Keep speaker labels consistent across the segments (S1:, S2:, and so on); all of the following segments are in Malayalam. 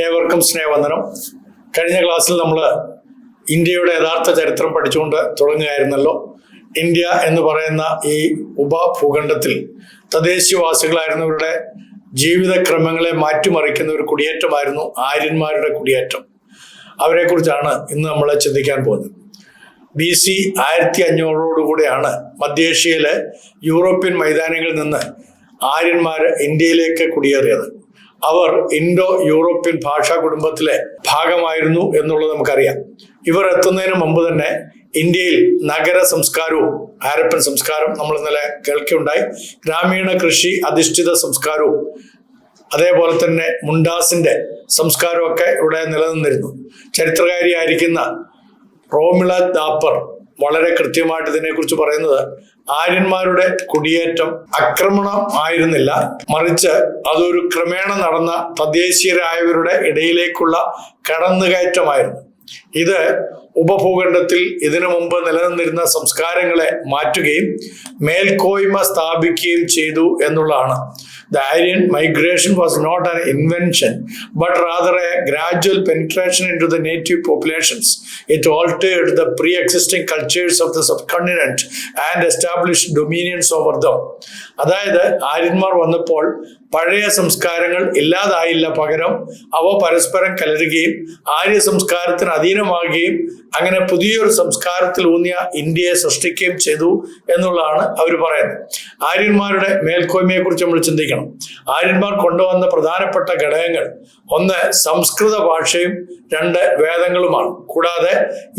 S1: ഏവർക്കും സ്നേഹവന്ദനം. കഴിഞ്ഞ ക്ലാസ്സിൽ നമ്മൾ ഇന്ത്യയുടെ യഥാർത്ഥ ചരിത്രം പഠിച്ചുകൊണ്ട് തുടങ്ങുകയായിരുന്നല്ലോ. ഇന്ത്യ എന്ന് പറയുന്ന ഈ ഉപഭൂഖണ്ഡത്തിൽ തദ്ദേശീയവാസികളായിരുന്നവരുടെ ജീവിതക്രമങ്ങളെ മാറ്റിമറിക്കുന്ന ഒരു കുടിയേറ്റമായിരുന്നു ആര്യന്മാരുടെ കുടിയേറ്റം. അവരെക്കുറിച്ചാണ് ഇന്ന് നമ്മൾ ചിന്തിക്കാൻ പോകുന്നത്. BC 1500 മധ്യേഷ്യയിലെ യൂറോപ്യൻ മൈതാനങ്ങളിൽ നിന്ന് ആര്യന്മാർ ഇന്ത്യയിലേക്ക് കുടിയേറിയത്. അവർ ഇൻഡോ യൂറോപ്യൻ ഭാഷാ കുടുംബത്തിലെ ഭാഗമായിരുന്നു എന്നുള്ളത് നമുക്കറിയാം. ഇവർ എത്തുന്നതിന് മുമ്പ് തന്നെ ഇന്ത്യയിൽ നഗര സംസ്കാരവും ഹാരപ്പൻ സംസ്കാരം നമ്മൾ ഇന്നലെ കേൾക്കുകയുണ്ടായി. ഗ്രാമീണ കൃഷി അധിഷ്ഠിത സംസ്കാരവും അതേപോലെ തന്നെ മുണ്ടാസിന്റെ സംസ്കാരവും ഒക്കെ ഇവിടെ നിലനിന്നിരുന്നു. ചരിത്രകാരിയായിരിക്കുന്ന റോമിള ദാപ്പർ വളരെ കൃത്യമായിട്ട് ഇതിനെക്കുറിച്ച് പറയുന്നത് ആര്യന്മാരുടെ കുടിയേറ്റം ആക്രമണം ആയിരുന്നില്ല, മറിച്ച് അതൊരു ക്രമേണ നടന്ന തദ്ദേശീയരായവരുടെ ഇടയിലേക്കുള്ള കടന്നുകയറ്റമായിരുന്നു. ഇത് ഉപഭൂഖണ്ഡത്തിൽ ഇതിനു മുമ്പ് നിലനിന്നിരുന്ന സംസ്കാരങ്ങളെ മാറ്റുകയും മേൽക്കോയ്മ സ്ഥാപിക്കുകയും ചെയ്തു എന്നുള്ളതാണ്. The Aryan migration was not an invention, but rather a gradual penetration into the native populations. It altered the pre-existing cultures of the subcontinent and established dominions over them. അതായത് ആര്യന്മാർ വന്നപ്പോൾ പഴയ സംസ്കാരങ്ങൾ ഇല്ലാതായില്ല, പകരം അവ പരസ്പരം കലരുകയും ആര്യ സംസ്കാരത്തിന് അധീനമാകുകയും അങ്ങനെ പുതിയൊരു സംസ്കാരത്തിൽ ഊന്നിയ ഇന്ത്യയെ സൃഷ്ടിക്കുകയും ചെയ്തു എന്നുള്ളതാണ് അവർ പറയുന്നത്. ആര്യന്മാരുടെ മേൽക്കോയ്മയെ കുറിച്ച് നമ്മൾ ചിന്തിക്കണം. ആര്യന്മാർ കൊണ്ടുവന്ന പ്രധാനപ്പെട്ട ഘടകങ്ങൾ ഒന്ന് സംസ്കൃത ഭാഷയും രണ്ട് വേദങ്ങളുമാണ്. കൂടാതെ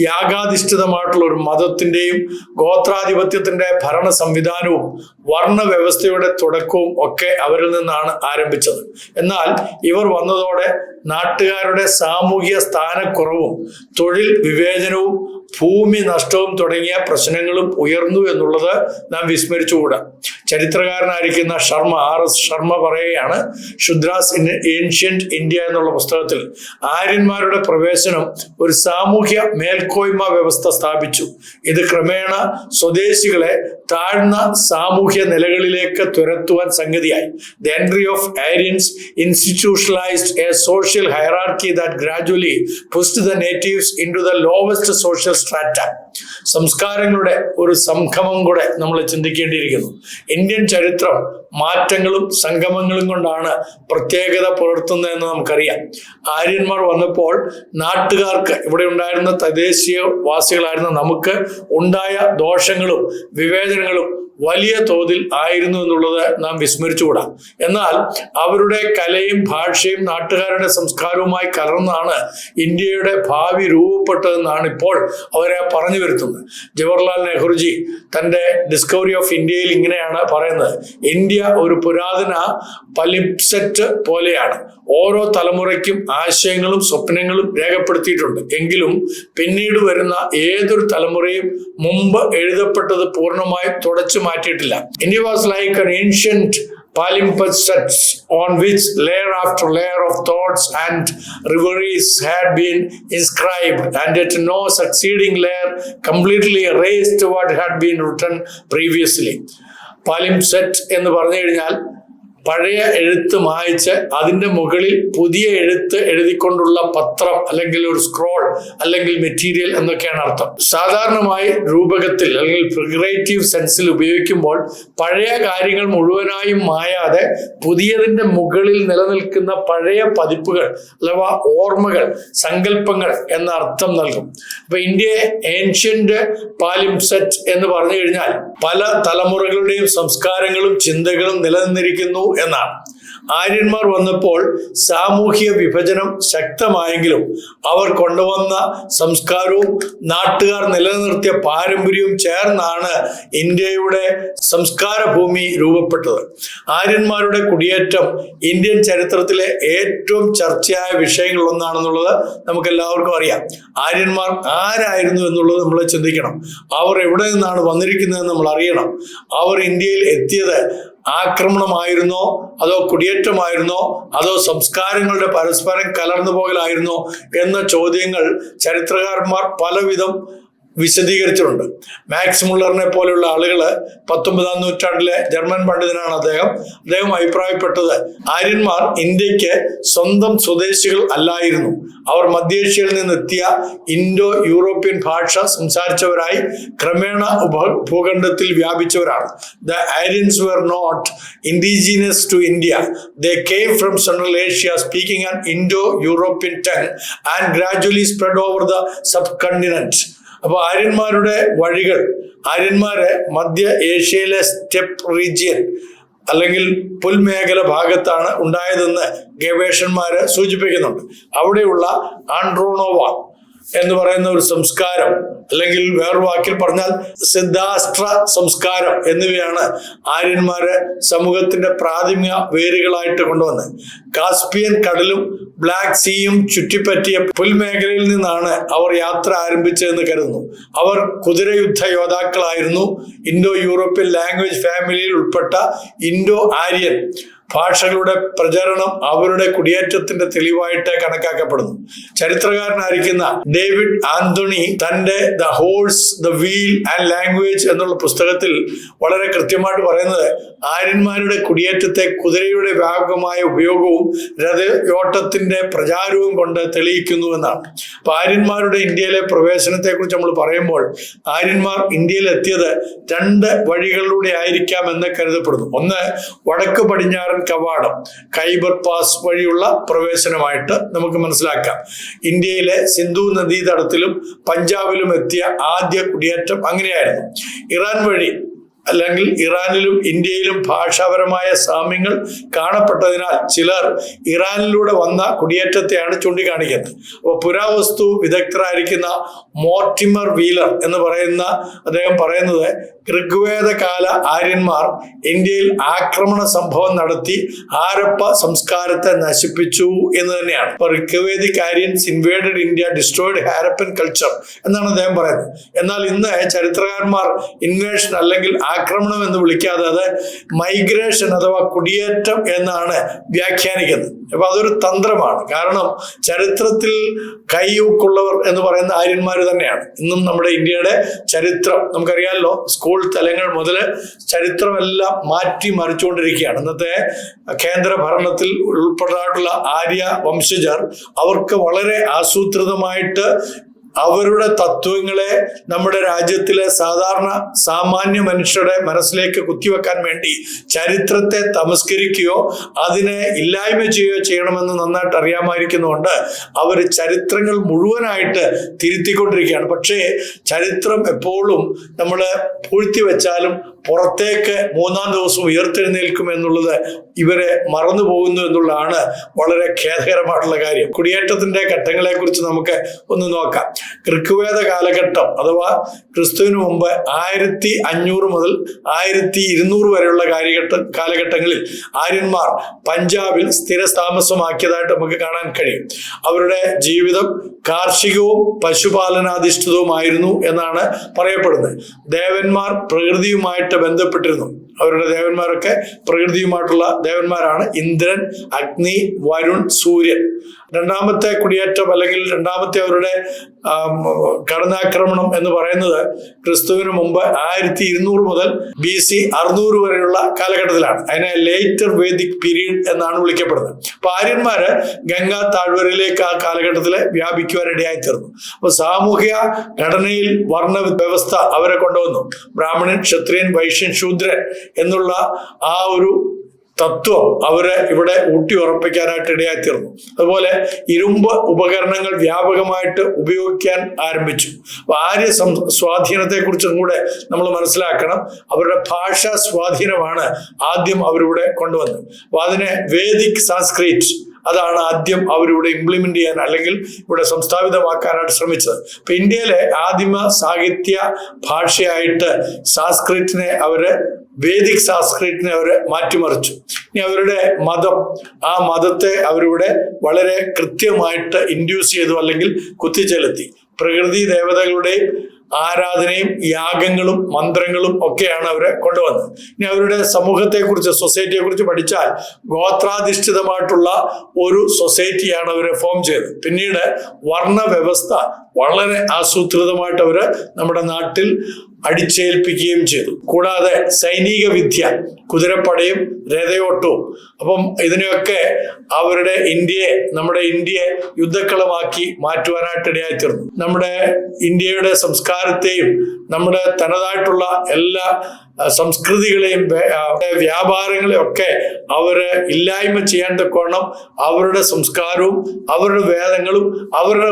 S1: യാഗാധിഷ്ഠിതമായിട്ടുള്ള ഒരു മതത്തിന്റെയും ഗോത്രാധിപത്യത്തിന്റെ ഭരണ സംവിധാനവും വർണ്ണ വ്യവസ്ഥയുടെ തുടക്കവും ഒക്കെ അവരിൽ നിന്നാണ് ആരംഭിച്ചത്. എന്നാൽ ഇവർ വന്നതോടെ നാട്ടുകാരുടെ സാമൂഹിക സ്ഥാനക്കുറവും തൊഴിൽ വിവേചനവും ഭൂമി നഷ്ടവും തുടങ്ങിയ പ്രശ്നങ്ങളും ഉയർന്നു എന്നുള്ളത് നാം വിസ്മരിച്ചുകൂടാ. ചരിത്രകാരനായിരിക്കുന്ന RS ശർമ്മ പറയുകയാണ്, ശുദ്രാസ് ഇൻ ഏൻഷ്യന്റ് ഇന്ത്യ എന്നുള്ള പുസ്തകത്തിൽ ആര്യന്മാരുടെ പ്രവേശനം ഒരു സാമൂഹ്യ മേൽക്കോയ്മ വ്യവസ്ഥ സ്ഥാപിച്ചു. ഇത് ക്രമേണ സ്വദേശികളെ താഴ്ന്ന സാമൂഹ്യ നിലകളിലേക്ക് തുരത്തുവാൻ സംഗതിയായി. The entry of Aryans institutionalized a social hierarchy that gradually pushed the natives into the lowest social strata. സംസ്കാരങ്ങളുടെ ഒരു സംഗമം കൂടെ നമ്മൾ ചിന്തിക്കേണ്ടിയിരിക്കുന്നു. ഇന്ത്യൻ ചരിത്രം മാറ്റങ്ങളും സംഗമങ്ങളും കൊണ്ടാണ് പ്രത്യേകത പുലർത്തുന്നതെന്ന് നമുക്കറിയാം. ആര്യന്മാർ വന്നപ്പോൾ നാട്ടുകാർക്ക്, ഇവിടെ ഉണ്ടായിരുന്ന തദ്ദേശീയവാസികളായിരുന്ന നമുക്ക് ഉണ്ടായ ദോഷങ്ങളും വിവേചനങ്ങളും വലിയ തോതിൽ ആയിരുന്നു എന്നുള്ളത് നാം വിസ്മരിച്ചുകൂടാ. എന്നാൽ അവരുടെ കലയും ഭാഷയും നാട്ടുകാരുടെ സംസ്കാരവുമായി കലർന്നാണ് ഇന്ത്യയുടെ ഭാവി രൂപപ്പെട്ടതെന്നാണ് ഇപ്പോൾ അവരെ പറഞ്ഞു വരുത്തുന്നത്. ജവഹർലാൽ നെഹ്റുജി തൻ്റെ ഡിസ്കവറി ഓഫ് ഇന്ത്യയിൽ ഇങ്ങനെയാണ് പറയുന്നത്: ഇന്ത്യ ഒരു പുരാതന പലിംസെറ്റ് പോലെയാണ്. ഓരോ തലമുറയ്ക്കും ആശയങ്ങളും സ്വപ്നങ്ങളും രേഖപ്പെടുത്തിയിട്ടുണ്ട്. എങ്കിലും പിന്നീട് വരുന്ന ഏതൊരു തലമുറയും മുമ്പ് എഴുതപ്പെട്ടത് പൂർണ്ണമായി തുടച്ചു മാറ്റിയിട്ടില്ല. India was like an ancient palimpsest on which layer after layer of thoughts and reveries had been inscribed, and yet no succeeding layer completely erased what had been written previously. Palimpsest എന്ന് പറഞ്ഞു കഴിഞ്ഞാൽ പഴയ എഴുത്ത് മായ്ച്ച് അതിൻ്റെ മുകളിൽ പുതിയ എഴുത്ത് എഴുതിക്കൊണ്ടുള്ള പത്രം അല്ലെങ്കിൽ ഒരു സ്ക്രോൾ അല്ലെങ്കിൽ മെറ്റീരിയൽ എന്നൊക്കെയാണ് അർത്ഥം. സാധാരണമായി രൂപകത്തിൽ അല്ലെങ്കിൽ ഫിഗറേറ്റീവ് സെൻസിൽ ഉപയോഗിക്കുമ്പോൾ പഴയ കാര്യങ്ങൾ മുഴുവനായും മായാതെ പുതിയതിൻ്റെ മുകളിൽ നിലനിൽക്കുന്ന പഴയ പതിപ്പുകൾ അഥവാ ഓർമ്മകൾ, സങ്കല്പങ്ങൾ എന്ന അർത്ഥം നൽകും. അപ്പൊ ഇന്ത്യയെ ഏൻഷ്യന്റ് പാലിംസെറ്റ് എന്ന് പറഞ്ഞു കഴിഞ്ഞാൽ പല തലമുറകളുടെയും സംസ്കാരങ്ങളും ചിന്തകളും നിലനിന്നിരിക്കുന്നു എന്നാണ്. ആര്യന്മാർ വന്നപ്പോൾ സാമൂഹിക വിഭജനം ശക്തമായെങ്കിലും അവർ കൊണ്ടുവന്ന സംസ്കാരവും നാട്ടുകാർ നിലനിർത്തിയ പാരമ്പര്യവും ചേർന്നാണ് ഇന്ത്യയുടെ സംസ്കാര ഭൂമി രൂപപ്പെട്ടത്. ആര്യന്മാരുടെ കുടിയേറ്റം ഇന്ത്യൻ ചരിത്രത്തിലെ ഏറ്റവും ചർച്ചയായ വിഷയങ്ങളൊന്നാണെന്നുള്ളത് നമുക്ക് എല്ലാവർക്കും അറിയാം. ആര്യന്മാർ ആരായിരുന്നു എന്നുള്ളത് നമ്മൾ ചിന്തിക്കണം. അവർ എവിടെ നിന്നാണ് വന്നിരിക്കുന്നതെന്ന് നമ്മൾ അറിയണം. അവർ ഇന്ത്യയിൽ എത്തിയത് ആക്രമണമായിരുന്നോ അതോ കുടിയേറ്റമായിരുന്നോ അതോ സംസ്കാരങ്ങളുടെ പരസ്പരം കലർന്നു പോകലായിരുന്നോ എന്ന ചോദ്യങ്ങൾ ചരിത്രകാരന്മാർ പലവിധം വിശദീകരിച്ചിട്ടുണ്ട്. മാക്സ് മുള്ളറിനെ പോലെയുള്ള ആളുകൾ 19-ാം നൂറ്റാണ്ടിലെ ജർമ്മൻ പണ്ഡിതനാണ് അദ്ദേഹം അഭിപ്രായപ്പെട്ടത് ആര്യന്മാർ ഇന്ത്യക്ക് സ്വന്തം സ്വദേശികൾ അല്ലായിരുന്നു. അവർ മധ്യേഷ്യയിൽ നിന്നെത്തിയ ഇൻഡോ യൂറോപ്യൻ ഭാഷ സംസാരിച്ചവരായി ക്രമേണ ഭൂഖണ്ഡത്തിൽ വ്യാപിച്ചവരാണ്. The Aryans were not indigenous to India. They came from Central Asia speaking an Indo-European tongue and gradually spread over the subcontinent. അപ്പോൾ ആര്യന്മാരുടെ വഴികൾ, ആര്യന്മാരെ മധ്യ ഏഷ്യയിലെ സ്റ്റെപ്പ് റീജിയൻ അല്ലെങ്കിൽ പുൽമേഖല ഭാഗത്താണ് ഉണ്ടായതെന്ന് ഗവേഷകന്മാര് സൂചിപ്പിക്കുന്നുണ്ട്. അവിടെയുള്ള ആൻഡ്രോണോവ എന്ന് പറയുന്ന ഒരു സംസ്കാരം, അല്ലെങ്കിൽ വേറൊരു വാക്കിൽ പറഞ്ഞാൽ സിദ്ധാഷ്ട്ര സംസ്കാരം എന്നിവയാണ് ആര്യന്മാരെ സമൂഹത്തിന്റെ പ്രാഥമിക വേരുകളായിട്ട് കൊണ്ടുവന്നത്. കാസ്പിയൻ കടലും ബ്ലാക്ക് സീയും ചുറ്റിപ്പറ്റിയ പുൽമേഖലയിൽ നിന്നാണ് അവർ യാത്ര ആരംഭിച്ചതെന്ന് കരുതുന്നു. അവർ കുതിരയുദ്ധ യോദ്ധാക്കളായിരുന്നു. ഇൻഡോ യൂറോപ്യൻ ലാംഗ്വേജ് ഫാമിലിയിൽ ഉൾപ്പെട്ട ഇൻഡോ ആര്യൻ ഭാഷകളുടെ പ്രചരണം അവരുടെ കുടിയേറ്റത്തിന്റെ തെളിവായിട്ട് കണക്കാക്കപ്പെടുന്നു. ചരിത്രകാരനായിരിക്കുന്ന ഡേവിഡ് ആന്റണി തന്റെ the horse, the wheel and language എന്നുള്ള പുസ്തകത്തിൽ വളരെ കൃത്യമായിട്ട് പറയുന്നത് ആര്യന്മാരുടെ കുടിയേറ്റത്തെ കുതിരയുടെ വ്യാപകമായ ഉപയോഗവും രഥയോട്ടത്തിന്റെ പ്രചാരവും കൊണ്ട് തെളിയിക്കുന്നു എന്നാണ്. അപ്പൊ ആര്യന്മാരുടെ ഇന്ത്യയിലെ പ്രവേശനത്തെ കുറിച്ച് നമ്മൾ പറയുമ്പോൾ ആര്യന്മാർ ഇന്ത്യയിൽ എത്തിയത് 2 വഴികളിലൂടെ ആയിരിക്കാം എന്ന് കരുതപ്പെടുന്നു. ഒന്ന്, വടക്ക് പടിഞ്ഞാറൻ കവാടം ഖൈബർ പാസ് വഴിയുള്ള പ്രവേശനമായിട്ട് നമുക്ക് മനസ്സിലാക്കാം. ഇന്ത്യയിലെ സിന്ധു നദീതടത്തിലും പഞ്ചാബിലും എത്തിയ ആദ്യ കുടിയേറ്റം അങ്ങനെയായിരുന്നു. ഇറാൻ വഴി, അല്ലെങ്കിൽ ഇറാനിലും ഇന്ത്യയിലും ഭാഷാപരമായ സാമ്യങ്ങൾ കാണപ്പെട്ടതിനാൽ ചിലർ ഇറാനിലൂടെ വന്ന കുടിയേറ്റത്തെയാണ് ചൂണ്ടിക്കാണിക്കുന്നത്. അപ്പോൾ പുരാവസ്തു വിദഗ്ധരായിരിക്കുന്ന മോർട്ടിമർ വീലർ എന്ന് പറയുന്ന അദ്ദേഹം പറയുന്നത് ഋഗ്വേദ കാല ആര്യന്മാർ ഇന്ത്യയിൽ ആക്രമണ സംഭവം നടത്തി ഹാരപ്പ സംസ്കാരത്തെ നശിപ്പിച്ചു എന്ന് തന്നെയാണ്. അപ്പൊ Rigvedic Aryans invaded India, destroyed Harappan culture എന്നാണ് അദ്ദേഹം പറയുന്നത്. എന്നാൽ ഇന്ന് ചരിത്രകാരന്മാർ ഇൻവേഷൻ അല്ലെങ്കിൽ ആക്രമണം എന്ന് വിളിക്കാതെ അത് മൈഗ്രേഷൻ അഥവാ കുടിയേറ്റം എന്നാണ് വ്യാഖ്യാനിക്കുന്നത്. അപ്പൊ അതൊരു തന്ത്രമാണ്. കാരണം ചരിത്രത്തിൽ കൈയൂക്കുള്ളവർ എന്ന് പറയുന്ന ആര്യന്മാർ തന്നെയാണ്. ഇന്നും നമ്മുടെ ഇന്ത്യയുടെ ചരിത്രം നമുക്കറിയാമല്ലോ, സ്കൂൾ തലങ്ങൾ മുതൽ ചരിത്രമെല്ലാം മാറ്റി മറിച്ചുകൊണ്ടിരിക്കുകയാണ്. ഇന്നത്തെ കേന്ദ്ര ഭരണത്തിൽ ഉൾപ്പെടാനുള്ള ആര്യ വംശജർ അവർക്ക് വളരെ ആസൂത്രിതമായിട്ട് അവരുടെ തത്വങ്ങളെ നമ്മുടെ രാജ്യത്തിലെ സാമാന്യ മനുഷ്യരുടെ മനസ്സിലേക്ക് കുത്തിവെക്കാൻ വേണ്ടി ചരിത്രത്തെ തമസ്കരിക്കുകയോ അതിനെ ഇല്ലായ്മ ചെയ്യുകയോ ചെയ്യണമെന്ന് നന്നായിട്ട് അറിയാമായിരിക്കുന്നതുകൊണ്ട് അവർ ചരിത്രങ്ങൾ മുഴുവനായിട്ട് തിരുത്തിക്കൊണ്ടിരിക്കുകയാണ്. പക്ഷേ ചരിത്രം എപ്പോഴും നമ്മൾ പൂഴ്ത്തി വെച്ചാലും പുറത്തേക്ക് 3-ാം ദിവസം ഉയർത്തെഴുന്നേൽക്കും എന്നുള്ളത് ഇവരെ മറന്നു പോകുന്നു എന്നുള്ളതാണ് വളരെ ഖേദകരമായിട്ടുള്ള കാര്യം. കുടിയേറ്റത്തിന്റെ ഘട്ടങ്ങളെ കുറിച്ച് നമുക്ക് ഒന്ന് നോക്കാം. ഋഗ്വേദ കാലഘട്ടം അഥവാ ക്രിസ്തുവിന് മുമ്പ് 1500 മുതൽ 1200 വരെയുള്ള കാലഘട്ടങ്ങളിൽ ആര്യന്മാർ പഞ്ചാബിൽ സ്ഥിരതാമസമാക്കിയതായിട്ട് നമുക്ക് കാണാൻ കഴിയും. അവരുടെ ജീവിതം കാർഷികവും പശുപാലനാധിഷ്ഠിതവുമായിരുന്നു എന്നാണ് പറയപ്പെടുന്നത്. ദേവന്മാർ പ്രകൃതിയുമായിട്ട് ബന്ധപ്പെട്ടിരുന്നു. അവരുടെ ദേവന്മാരൊക്കെ പ്രകൃതിയുമായിട്ടുള്ള ദേവന്മാരാണ്. ഇന്ദ്രൻ, അഗ്നി, വരുൺ, സൂര്യൻ. രണ്ടാമത്തെ കുടിയേറ്റം അല്ലെങ്കിൽ രണ്ടാമത്തെ അവരുടെ കടന്നാക്രമണം എന്ന് പറയുന്നത് ക്രിസ്തുവിന് മുമ്പ് 1200 മുതൽ BC 600 വരെയുള്ള കാലഘട്ടത്തിലാണ്. അതിനെ ലേറ്റർ വേദിക് പീരീഡ് എന്നാണ് വിളിക്കപ്പെടുന്നത്. അപ്പൊ ആര്യന്മാര് ഗംഗാ താഴ്വരയിലേക്ക് ആ കാലഘട്ടത്തിൽ വ്യാപിക്കുവാൻ ഇടയായി തീർന്നു. അപ്പൊ സാമൂഹിക ഘടനയിൽ വർണ്ണ വ്യവസ്ഥ അവരെ കൊണ്ടുവന്നു. ബ്രാഹ്മണൻ, ക്ഷത്രിയൻ, വൈശ്യൻ, ശൂദ്രൻ എന്നുള്ള ആ ഒരു തത്വം അവരെ ഇവിടെ ഊട്ടി ഉറപ്പിക്കാനായിട്ട് ഇടയായിത്തീർന്നു. അതുപോലെ ഇരുമ്പ് ഉപകരണങ്ങൾ വ്യാപകമായിട്ട് ഉപയോഗിക്കാൻ ആരംഭിച്ചു. അപ്പൊ ആര്യ സ്വാധീനത്തെ കുറിച്ചും കൂടെ നമ്മൾ മനസ്സിലാക്കണം. അവരുടെ ഭാഷാ സ്വാധീനമാണ് ആദ്യം അവരിവിടെ കൊണ്ടുവന്നത്. അപ്പൊ അതിനെ വേദിക് സാൻസ്ക്രിറ്റ് അതാണ് ആദ്യം അവരിവിടെ ഇംപ്ലിമെന്റ് ചെയ്യാൻ അല്ലെങ്കിൽ ഇവിടെ സംസ്ഥാപിതമാക്കാനായിട്ട് ശ്രമിച്ചത്. ഇപ്പൊ ഇന്ത്യയിലെ ആദിമ സാഹിത്യ ഭാഷയായിട്ട് സാൻസ്ക്രിറ്റിനെ വേദിക് സാൻസ്ക്രിറ്റിനെ അവര് മാറ്റിമറിച്ചു. ഇനി അവരുടെ മതം, ആ മതത്തെ അവരിവിടെ വളരെ കൃത്യമായിട്ട് ഇൻഡ്യൂസ് ചെയ്തു അല്ലെങ്കിൽ കുത്തിച്ചെലുത്തി. പ്രകൃതി ദേവതകളുടെയും ആരാധനയും യാഗങ്ങളും മന്ത്രങ്ങളും ഒക്കെയാണ് അവരെ കൊണ്ടുവന്നത്. ഇനി അവരുടെ സമൂഹത്തെക്കുറിച്ച്, സൊസൈറ്റിയെക്കുറിച്ച് പഠിച്ചാൽ ഗോത്രാധിഷ്ഠിതമായിട്ടുള്ള ഒരു സൊസൈറ്റിയാണ് അവരെ ഫോം ചെയ്തത്. പിന്നീട് വർണ്ണ വ്യവസ്ഥ വളരെ ആസൂത്രിതമായിട്ട് അവര് നമ്മുടെ നാട്ടിൽ അടിച്ചേൽപ്പിക്കുകയും ചെയ്തു. കൂടാതെ സൈനിക വിദ്യ, കുതിരപ്പടയും രഥയോട്ടവും. അപ്പം ഇതിനെയൊക്കെ നമ്മുടെ ഇന്ത്യയെ യുദ്ധക്കളമാക്കി മാറ്റുവാനായിട്ട് ഇടയായിത്തീർന്നു. നമ്മുടെ ഇന്ത്യയുടെ സംസ്കാരത്തെയും നമ്മുടെ തനതായിട്ടുള്ള എല്ലാ സംസ്കൃതികളെയും വ്യാപാരങ്ങളെയും ഒക്കെ അവര് ഇല്ലായ്മ ചെയ്യാൻ തക്കോണം അവരുടെ സംസ്കാരവും അവരുടെ വേദങ്ങളും അവരുടെ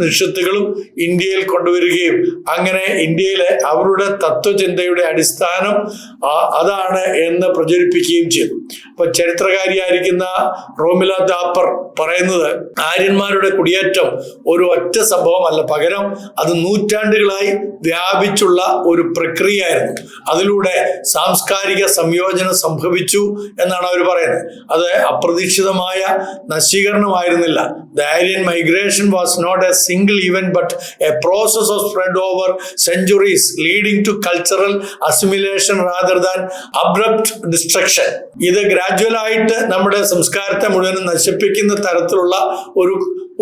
S1: നിഷത്തുകളും ഇന്ത്യയിൽ കൊണ്ടുവരികയും അങ്ങനെ ഇന്ത്യയിലെ അവരുടെ തത്വചിന്തയുടെ അടിസ്ഥാനം അതാണ് എന്ന് പ്രചരിപ്പിക്കുകയും ചെയ്തു. അപ്പൊ ചരിത്രകാരിയായിരിക്കുന്ന റോമില താപ്പർ പറയുന്നത് ആര്യന്മാരുടെ കുടിയേറ്റം ഒരു ഒറ്റ സംഭവമല്ല, പകരം അത് നൂറ്റാണ്ടുകളായി വ്യാപിച്ചുള്ള ഒരു പ്രക്രിയയായിരുന്നു. അതിലൂടെ സാംസ്കാരിക സംയോജനം സംഭവിച്ചു എന്നാണ് അവർ പറയുന്നത്. അത് അപ്രതീക്ഷിതമായ നശീകരണമായിരുന്നില്ല. The Aryan migration was not a single event but a process of spread over centuries leading to cultural assimilation rather than abrupt destruction. ഇത് ഗ്രാജുവലായിട്ട് നമ്മുടെ സംസ്കാരത്തെ മുഴുവൻ നശിപ്പിക്കുന്ന തരത്തിലുള്ള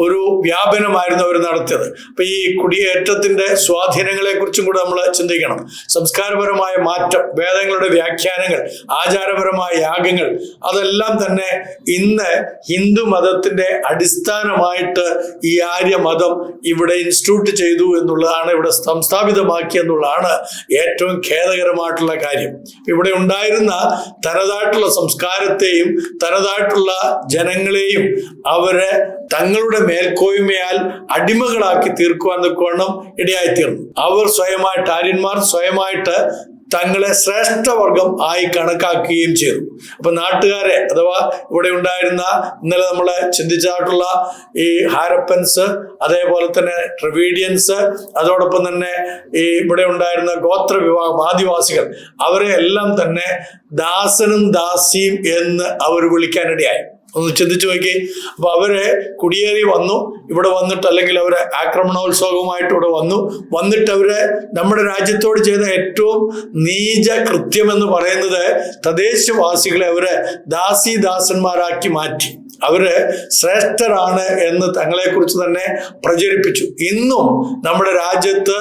S1: ഒരു വ്യാപനമായിരുന്നു അവർ നടത്തിയത്. അപ്പൊ ഈ കുടിയേറ്റത്തിന്റെ സ്വാധീനങ്ങളെ കുറിച്ചും കൂടെ നമ്മൾ ചിന്തിക്കണം. സംസ്കാരപരമായ മാറ്റം, വേദങ്ങളുടെ വ്യാഖ്യാനങ്ങൾ, ആചാരപരമായ യാഗങ്ങൾ, അതെല്ലാം തന്നെ ഇന്ന് ഹിന്ദു മതത്തിന്റെ അടിസ്ഥാനമായിട്ട് ഈ ആര്യമതം ഇവിടെ ഇൻസ്റ്റിറ്റ്യൂട്ട് ചെയ്തു എന്നുള്ളതാണ്, ഇവിടെ സംസ്ഥാപിതമാക്കി എന്നുള്ളതാണ് ഏറ്റവും ഖേദകരമായിട്ടുള്ള കാര്യം. ഇവിടെ ഉണ്ടായിരുന്ന തനതായിട്ടുള്ള സംസ്കാരത്തെയും തനതായിട്ടുള്ള ജനങ്ങളെയും അവരെ തങ്ങളുടെ മേൽക്കോയ്മയാൽ അടിമകളാക്കി തീർക്കുവാൻ തക്കവണ്ണം ഇടയായിത്തീർന്നു. അവർ ആര്യന്മാർ സ്വയമായിട്ട് തങ്ങളെ ശ്രേഷ്ഠവർഗം ആയി കണക്കാക്കുകയും ചെയ്തു. അപ്പൊ നാട്ടുകാരെ അഥവാ ഇവിടെ ഉണ്ടായിരുന്ന ഇന്നലെ നമ്മൾ ചിന്തിച്ചായിട്ടുള്ള ഈ ഹാരപ്പൻസ്, അതേപോലെ തന്നെ ട്രവീഡിയൻസ്, അതോടൊപ്പം തന്നെ ഈ ഇവിടെ ഉണ്ടായിരുന്ന ഗോത്ര വിഭാഗം ആദിവാസികൾ, അവരെ എല്ലാം തന്നെ ദാസനും ദാസിയും എന്ന് അവർ വിളിക്കാനിടയായി. ഒന്ന് ചിന്തിച്ചു നോക്കി. അപ്പൊ അവര് കുടിയേറി വന്നു, ഇവിടെ വന്നിട്ട്, അല്ലെങ്കിൽ അവര് ആക്രമണോത്സവമായിട്ട് ഇവിടെ വന്നിട്ട് അവര് നമ്മുടെ രാജ്യത്തോട് ചെയ്ത ഏറ്റവും നീച കൃത്യം എന്ന് പറയുന്നത് തദ്ദേശവാസികളെ അവര് ദാസന്മാരാക്കി മാറ്റി. അവര് ശ്രേഷ്ഠരാണ് എന്ന് തങ്ങളെ കുറിച്ച് തന്നെ പ്രചരിപ്പിച്ചു. ഇന്നും നമ്മുടെ രാജ്യത്ത്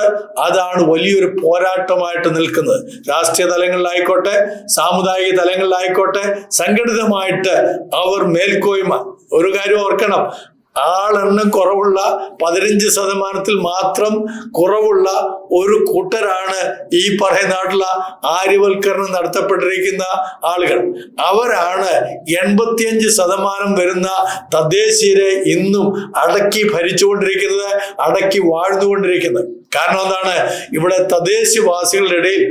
S1: അതാണ് വലിയൊരു പോരാട്ടമായിട്ട് നിൽക്കുന്നത്. രാഷ്ട്രീയ തലങ്ങളിലായിക്കോട്ടെ, സാമുദായിക തലങ്ങളിലായിക്കോട്ടെ, സംഘടിതമായിട്ട് അവർ മേൽക്കോയ്മ. ഒരു കാര്യം ഓർക്കണം, ആളെണ്ണം കുറവുള്ള 15% മാത്രം കുറവുള്ള ഒരു കൂട്ടരാണ് ഈ പറയുന്ന ആര്യവൽക്കരണം നടത്തപ്പെട്ടിരിക്കുന്ന ആളുകൾ. അവരാണ് 85% വരുന്ന തദ്ദേശീയരെ ഇന്നും അടക്കി ഭരിച്ചുകൊണ്ടിരിക്കുന്നത്, അടക്കി വാഴ്ന്നുകൊണ്ടിരിക്കുന്നത്. കാരണം എന്താണ്? ഇവിടെ തദ്ദേശവാസികളുടെ ഇടയിൽ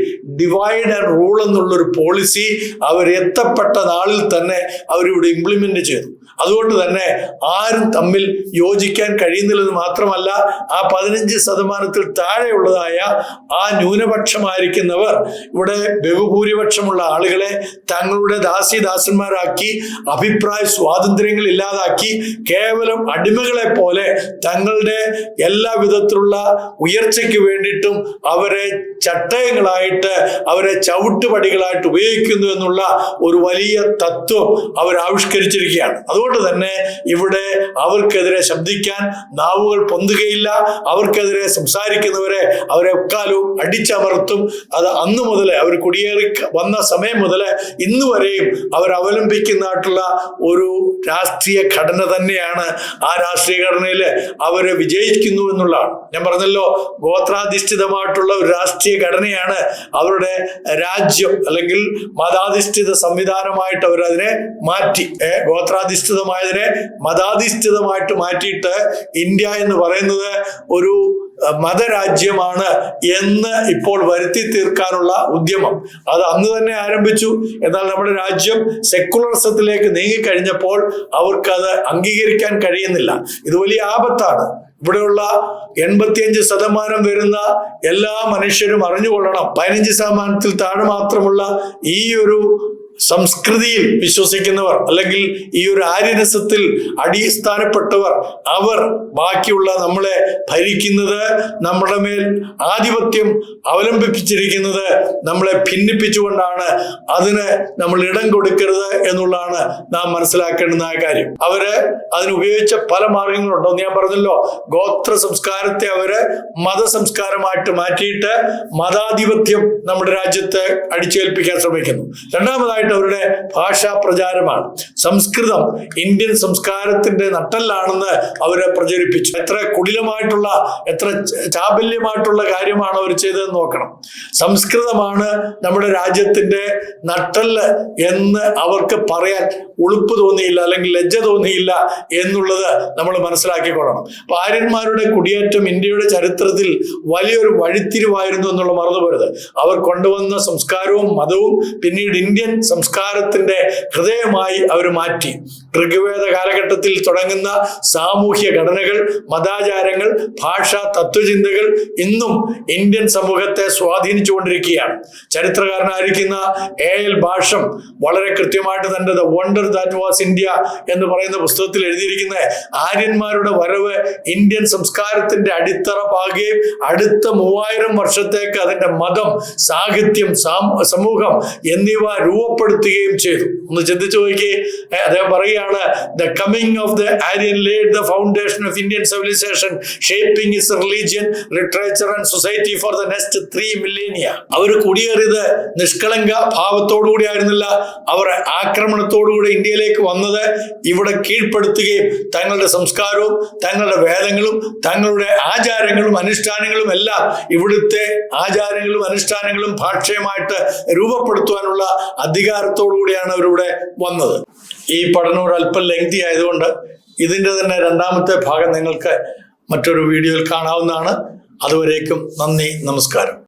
S1: ഡിവൈഡ് ആൻഡ് റൂൾ എന്നുള്ളൊരു പോളിസി അവരെത്തപ്പെട്ട നാളിൽ തന്നെ അവരിവിടെ ഇംപ്ലിമെന്റ് ചെയ്തു. അതുകൊണ്ട് തന്നെ ആരും തമ്മിൽ യോജിക്കാൻ കഴിയുന്നില്ലെന്ന് മാത്രമല്ല, ആ 15% താഴെയുള്ളതായ ആ ന്യൂനപക്ഷമായിരിക്കുന്നവർ ഇവിടെ ബഹുഭൂരിപക്ഷമുള്ള ആളുകളെ തങ്ങളുടെ ദാസന്മാരാക്കി, അഭിപ്രായ സ്വാതന്ത്ര്യങ്ങൾ ഇല്ലാതാക്കി, കേവലം അടിമകളെ പോലെ തങ്ങളുടെ എല്ലാ വിധത്തിലുള്ള ഉയർച്ചയ്ക്ക് വേണ്ടിയിട്ടും അവരെ ചട്ടയങ്ങളായിട്ട്, അവരെ ചവിട്ടുപടികളായിട്ട് ഉപയോഗിക്കുന്നു എന്നുള്ള ഒരു വലിയ തത്വം അവർ ആവിഷ്കരിച്ചിരിക്കുകയാണ്. അതുകൊണ്ട് തന്നെ ഇവിടെ അവർക്കെതിരെ ശബ്ദിക്കാൻ നാവുകൾ പൊന്തുകയില്ല. അവർക്കെതിരെ സംസാരിക്കുന്നവരെ അവരെ എക്കാലവും അടിച്ചമർത്തും. അത് അന്നു മുതൽ അവർ കുടിയേറി വന്ന സമയം മുതൽ ഇന്ന് വരെയും അവർ അവലംബിക്കുന്നതായിട്ടുള്ള ഒരു രാഷ്ട്രീയ ഘടന തന്നെയാണ്. ആ രാഷ്ട്രീയ ഘടനയിൽ അവര് വിജയിക്കുന്നു എന്നുള്ളതാണ്. ഞാൻ പറഞ്ഞല്ലോ, ഗോത്രാധിഷ്ഠിതമായിട്ടുള്ള ഒരു രാഷ്ട്രീയ ഘടനയാണ് അവരുടെ രാജ്യം, അല്ലെങ്കിൽ മതാധിഷ്ഠിത സംവിധാനമായിട്ട് അവരതിനെ മാറ്റി. ഗോത്രാധിഷ്ഠിതമായതിനെ മതാധിഷ്ഠിതമായിട്ട് മാറ്റിയിട്ട് ഇന്ത്യ എന്ന് പറയുന്നത് ഒരു മതരാജ്യമാണ് എന്ന് ഇപ്പോൾ വരുത്തി തീർക്കാനുള്ള ഉദ്യമം അത് അന്ന് തന്നെ ആരംഭിച്ചു. എന്നാൽ നമ്മുടെ രാജ്യം സെക്കുലറിസത്തിലേക്ക് നീങ്ങിക്കഴിഞ്ഞപ്പോൾ അവർക്കത് അംഗീകരിക്കാൻ കഴിയുന്നില്ല. ഇത് വലിയ ആപത്താണ്. ഇവിടെയുള്ള 85% വരുന്ന എല്ലാ മനുഷ്യരും അറിഞ്ഞുകൊള്ളണം, 15% താഴെ മാത്രമുള്ള ഈ ഒരു സംസ്കൃതിയിൽ വിശ്വസിക്കുന്നവർ അല്ലെങ്കിൽ ഈ ഒരു ആര്യനിസത്തിൽ അടിസ്ഥാനപ്പെട്ടവർ, അവർ ബാക്കിയുള്ള നമ്മളെ ഭരിക്കുന്നത്, നമ്മുടെ മേൽ ആധിപത്യം അവലംബിപ്പിച്ചിരിക്കുന്നത് നമ്മളെ ഭിന്നിപ്പിച്ചുകൊണ്ടാണ്. അതിന് നമ്മൾ ഇടം കൊടുക്കരുത് എന്നുള്ളതാണ് നാം മനസ്സിലാക്കേണ്ടുന്ന കാര്യം. അവര് അതിനുപയോഗിച്ച പല മാർഗങ്ങളുണ്ടോ എന്ന് ഞാൻ പറഞ്ഞല്ലോ. ഗോത്ര സംസ്കാരത്തെ അവര് മതസംസ്കാരമായിട്ട് മാറ്റിയിട്ട് മതാധിപത്യം നമ്മുടെ രാജ്യത്ത് അടിച്ചേൽപ്പിക്കാൻ ശ്രമിക്കുന്നു. രണ്ടാമതായിട്ട് അവരുടെ ഭാഷാ പ്രചാരമാണ്. സംസ്കൃതം ഇന്ത്യൻ സംസ്കാരത്തിന്റെ നട്ടെല്ലാണെന്ന് അവരെ പ്രചരിപ്പിച്ചു. എത്ര കുടിലമായിട്ടുള്ള, എത്ര ചാബല്യമായിട്ടുള്ള കാര്യമാണ് അവർ ചെയ്തതെന്ന് നോക്കണം. സംസ്കൃതമാണ് നമ്മുടെ രാജ്യത്തിന്റെ നട്ടെല്ല് എന്ന് അവർക്ക് പറയാൻ ഉളുപ്പ് തോന്നിയില്ല, അല്ലെങ്കിൽ ലജ്ജ തോന്നിയില്ല എന്നുള്ളത് നമ്മൾ മനസ്സിലാക്കിക്കൊള്ളണം. അപ്പൊ ആര്യന്മാരുടെ കുടിയേറ്റം ഇന്ത്യയുടെ ചരിത്രത്തിൽ വലിയൊരു വഴിത്തിരിവായിരുന്നു എന്നുള്ള മറന്നുപോരുത്. അവർ കൊണ്ടുവന്ന സംസ്കാരവും മതവും പിന്നീട് ഇന്ത്യൻ സംസ്കാരത്തിന്റെ ഹൃദയമായി അവർ മാറ്റി. ഋഗ്വേദ കാലഘട്ടത്തിൽ തുടങ്ങുന്ന സാമൂഹ്യ ഘടനകൾ, മതാചാരങ്ങൾ, ഭാഷാ തത്വചിന്തകൾ ഇന്നും ഇന്ത്യൻ സമൂഹത്തെ സ്വാധീനിച്ചുകൊണ്ടിരിക്കുകയാണ്. ചരിത്രകാരനായിരിക്കുന്ന A.L. ഭാഷം വളരെ കൃത്യമായിട്ട് തന്റെ the wonder that was India എന്ന് പറയുന്ന പുസ്തകത്തിൽ എഴുതിയിരിക്കുന്ന ആര്യന്മാരുടെ വരവ് ഇന്ത്യൻ സംസ്കാരത്തിന്റെ അടിത്തറ പാകുകയും അടുത്ത 3000 വർഷത്തേക്ക് അതിന്റെ മതം, സാഹിത്യം, സമൂഹം എന്നിവ രൂപപ്പെടുത്തുകയും ചെയ്തു. ഒന്ന് ചിന്തിച്ചു നോക്കി. അദ്ദേഹം പറയുകയാണ്, the coming of the Aryan laid the foundation of Indian civilisation, shaping its religion, literature and society for the next 3 millennia. അവർ കുടിയേറിയത് നിഷ്കളങ്ക ഭാവത്തോടുകൂടി ആയിരുന്നില്ല. അവർ ആക്രമണത്തോടുകൂടി ഇന്ത്യയിലേക്ക് വന്നത് ഇവിടെ കീഴ്പ്പെടുത്തുകയും തങ്ങളുടെ സംസ്കാരവും തങ്ങളുടെ വേദങ്ങളും തങ്ങളുടെ ആചാരങ്ങളും അനുഷ്ഠാനങ്ങളും എല്ലാം ഇവിടുത്തെ ആചാരങ്ങളും അനുഷ്ഠാനങ്ങളും ഭാഷയുമായിട്ട് രൂപപ്പെടുത്തുവാനുള്ള അധികാരത്തോടുകൂടിയാണ് അവരിവിടെ വന്നത്. ഈ പഠനം ഒരു അല്പം ലെങ്തി ആയതുകൊണ്ട് ഇതിന്റെ തന്നെ രണ്ടാമത്തെ ഭാഗം നിങ്ങൾക്ക് മറ്റൊരു വീഡിയോയിൽ കാണാവുന്നതാണ്. അതുവരേക്കും നന്ദി, നമസ്കാരം.